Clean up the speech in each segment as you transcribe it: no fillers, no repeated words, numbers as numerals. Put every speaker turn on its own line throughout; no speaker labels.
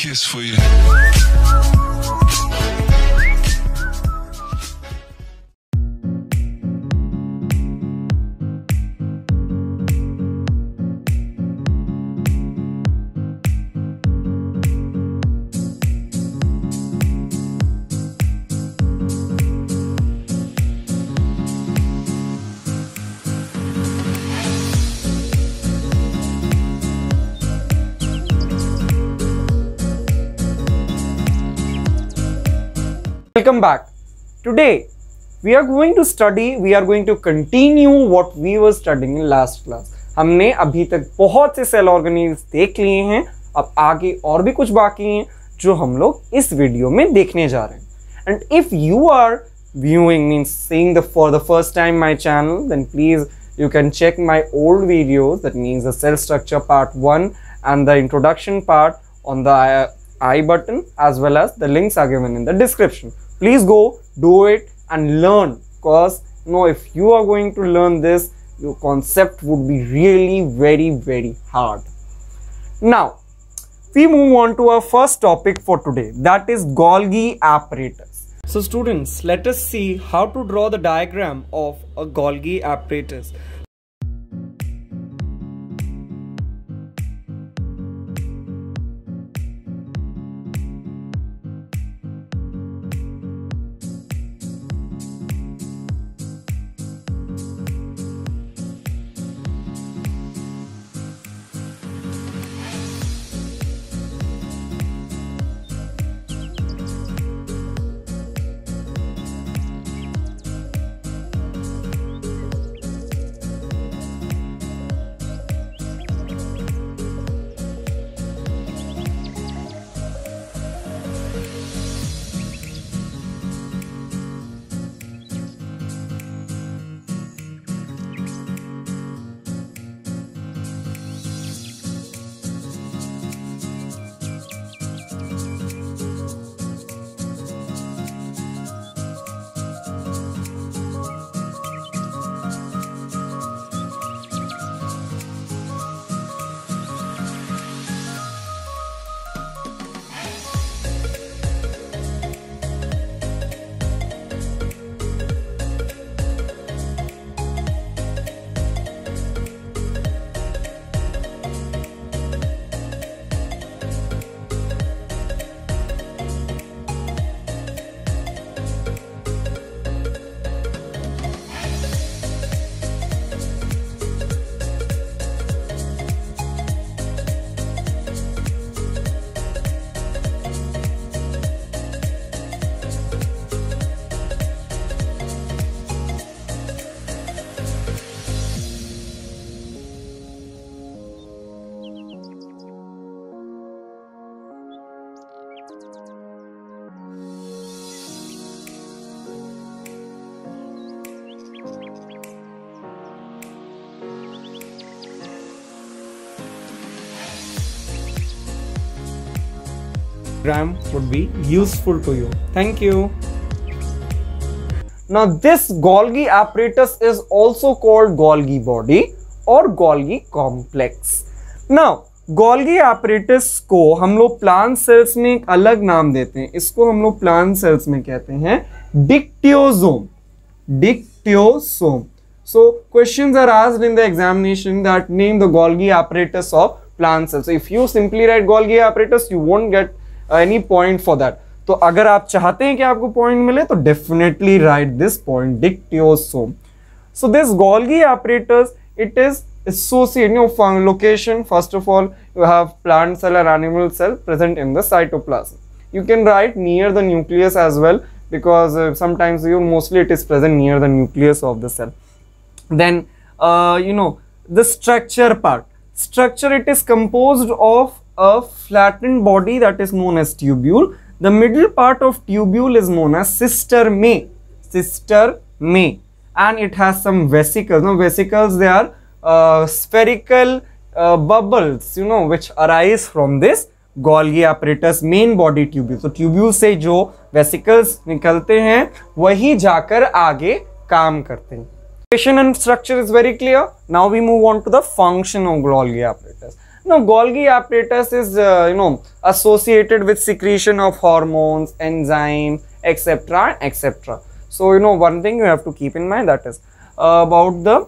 kiss for you.
Welcome back. Today we are going to continue what we were studying in last class. हमने अभी तक बहुत से cell organelles देख लिए हैं, अब आगे और भी कुछ बाकी हैं जो हम लोग इस वीडियो में देखने जा रहे हैं. And if you are viewing, means seeing for the first time my channel, then please you can check my old videos, that means the cell structure part 1 and the introduction part on the I button, as well as the links are given in the description. Please go do it and learn, because if you are going to learn this, your concept would be really very hard. Now we move on to our first topic for today, that is Golgi apparatus. So students, let us see how to draw the diagram of a Golgi apparatus. Would be useful to you. Thank you. Now this Golgi apparatus is also called Golgi body or Golgi complex. Now Golgi apparatus को हम लोग plant cells में एक अलग नाम देते हैं. इसको हम लोग प्लांट सेल्स में कहते हैं dictyosome. Dictyosome. So questions are asked in the examination that name the Golgi apparatus of plant cells. So if you simply write Golgi apparatus, you won't get any point for that. तो अगर आप चाहते हैं कि आपको point मिले तो definitely write this point, dictyosome. So this Golgi apparatus, it is associated, location. First of all, you have plant cell and animal cell present in the cytoplasm. You can write near the nucleus as well, because sometimes mostly it is present near the nucleus of the cell. Then the structure part. Structure, it is composed of a flattened body that is known as tubule. The middle part of tubule is known as cisternae. Cisternae. And it has some vesicles. Now vesicles, they are spherical bubbles, which arise from this Golgi apparatus main body tubule. So tubule से जो vesicles निकलते हैं वही जाकर आगे काम करते हैं. Location and structure is very clear. Now we move on to the function of Golgi apparatus. Now, Golgi apparatus is associated with secretion of hormones, enzyme, etc., etc. So one thing you have to keep in mind, that is about the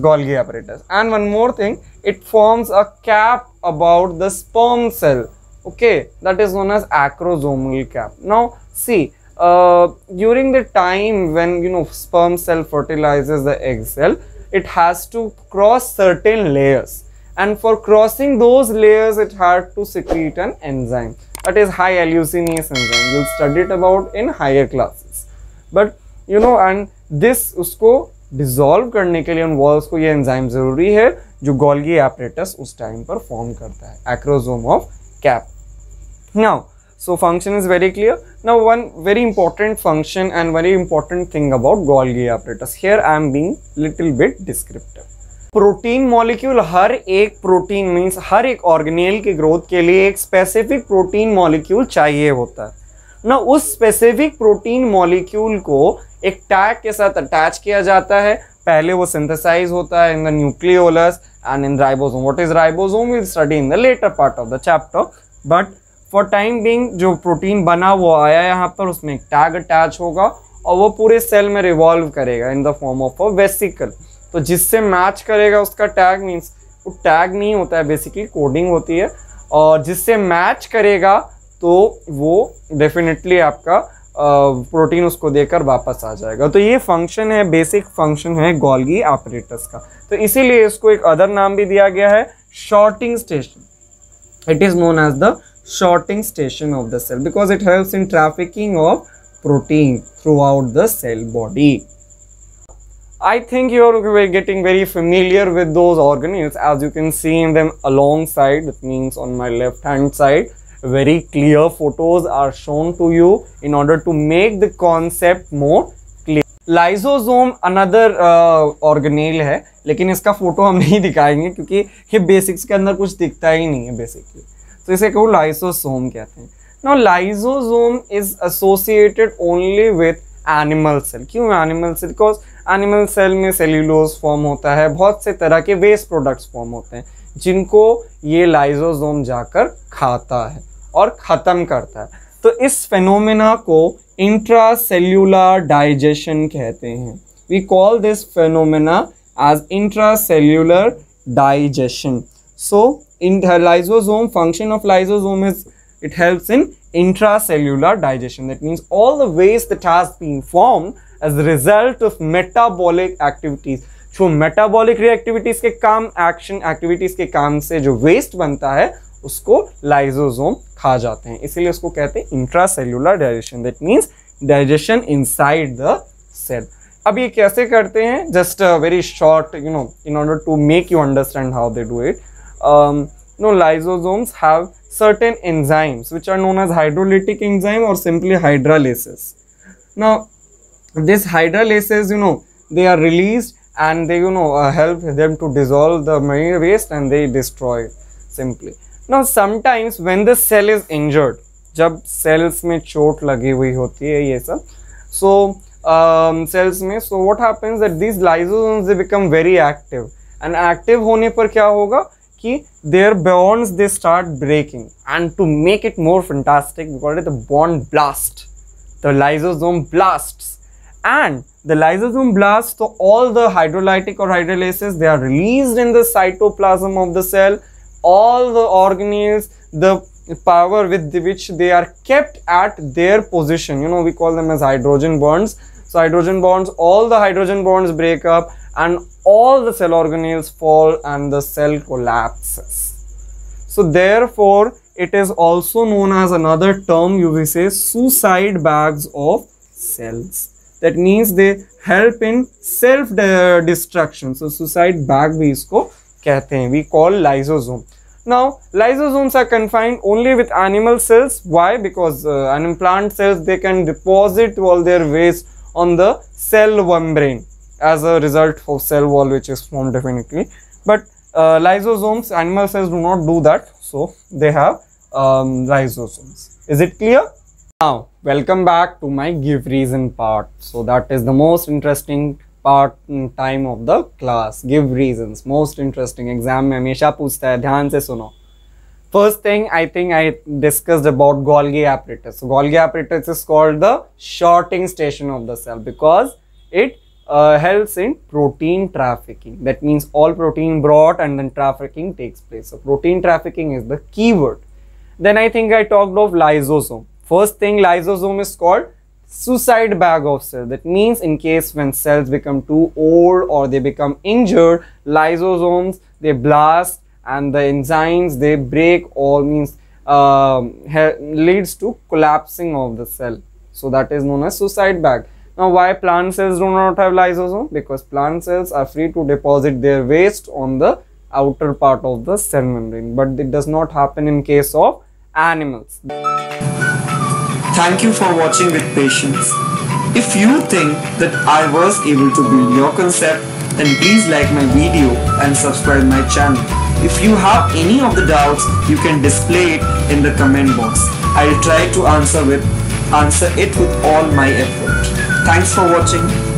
Golgi apparatus. And one more thing, it forms a cap about the sperm cell. Okay, that is known as acrosomal cap. Now see, during the time when sperm cell fertilizes the egg cell, it has to cross certain layers, and for crossing those layers it had to secrete an enzyme, that is high leucinase enzyme. You'll study it about in higher classes. But and this उसको dissolve करने के लिए उन walls को ये enzyme जरूरी है जो गोल्गी एपरेटस उस टाइम पर फॉर्म करता है, acrosome of cap. Now so function is very clear. Now one very important function and very important thing about Golgi apparatus. Here I am being little bit descriptive. Protein molecule, हर एक protein means हर एक organelle की growth के लिए एक specific protein molecule चाहिए होता है ना. उस स्पेसिफिक प्रोटीन मॉलिक्यूल को एक टैग के साथ अटैच किया जाता है. पहले वो सिंथेसाइज होता है in the nucleolus and in ribosome. What is ribosome will study in the later part of the chapter, but for time being जो प्रोटीन बना वो आया यहाँ पर, उसमें एक टैग अटैच होगा और वो पूरे सेल में रिवॉल्व करेगा in the form of a vesicle. तो जिससे मैच करेगा उसका टैग, मीन्स वो टैग नहीं होता है, बेसिकली कोडिंग होती है, और जिससे मैच करेगा तो वो डेफिनेटली आपका प्रोटीन उसको देकर वापस आ जाएगा. तो ये फंक्शन है, बेसिक फंक्शन है गोल्गी एपरेटस का. तो इसीलिए इसको एक अदर नाम भी दिया गया है, sorting station. It is known as the shorting station of the cell because it helps in trafficking of protein throughout the cell body. I think you are getting very familiar with those organelles, as you can see in them alongside. That means on my left hand side very clear photos are shown to you in order to make the concept more clear. Lysosome another organelle है, लेकिन इसका photo हम नहीं दिखाएंगे क्योंकि ये basics के अंदर कुछ दिखता ही नहीं है बेसिकली. तो इसे को लाइसोसोम कहते हैं. Now lysosome is associated only with animal cell. क्यों animal cell? Because animal cell में सेल्यूलोज फॉर्म होता है, बहुत से तरह के वेस्ट प्रोडक्ट्स फॉर्म होते हैं जिनको ये लाइसोसोम जाकर खाता है और ख़त्म करता है. तो इस फेनोमेना को इंट्रासेल्यूलर डाइजेशन कहते हैं. We call this phenomena as intracellular digestion. So in the lysosome, function of lysosome is it helps in intracellular digestion. That means all the waste that has been formed as a result of metabolic activities. जो metabolic reactivities के काम, action activities के काम से जो waste बनता है उसको lysosome खा जाते हैं, इसीलिए उसको कहते हैं intracellular digestion. That means digestion inside the cell. अब ये कैसे करते हैं? Just a very short, in order to make you understand how they do it. Lysosomes have certain enzymes which are known as hydrolytic enzyme or simply hydralases. Now this hydralases, they are released and they help them to dissolve the marine waste and they destroy it simply. Now sometimes when the cell is injured, जब cells में चोट लगी हुई होती है ये सब, so cells में, so what happens that these lysosomes they become very active, and active होने पर क्या होगा कि their bonds they start breaking, and to make it more fantastic we call it the bond blast. The lysosome blasts, and the lysosome blasts, so all the hydrolytic or hydrolases they are released in the cytoplasm of the cell. All the organelles, the power with which they are kept at their position, we call them as hydrogen bonds. So hydrogen bonds, all the hydrogen bonds break up and all the cell organelles fall and the cell collapses. So therefore it is also known as another term, you will say suicide bags of cells. That means they help in self destruction. So suicide bag भी इसको कहते हैं. We call lysosome. Now lysosomes are confined only with animal cells. Why? Because animal plant cells they can deposit all their waste on the cell membrane as a result of cell wall which is formed definitely. But lysosomes, animal cells do not do that, so they have lysosomes. Is it clear? Now welcome back to my give reason part. So that is the most interesting part time of the class. Give reasons. Most interesting. Exam में हमेशा पूछता है, ध्यान से सुनो. First thing, I think I discussed about Golgi apparatus. So Golgi apparatus is called the sorting station of the cell because it helps in protein trafficking. That means all protein brought and then trafficking takes place. So protein trafficking is the keyword. Then I think I talked of lysosome. First thing, lysosome is called suicide bag of cells. That means in case when cells become too old or they become injured, lysosomes, they blast and the enzymes they break, all means leads to collapsing of the cell. So that is known as suicide bag. Now why plant cells do not have lysosome? Because plant cells are free to deposit their waste on the outer part of the cell membrane, but it does not happen in case of animals. Thank you for watching with patience. If you think that I was able to build your concept, then please like my video and subscribe my channel. If you have any of the doubts, you can display it in the comment box. I will try to answer it with all my effort. Thanks for watching.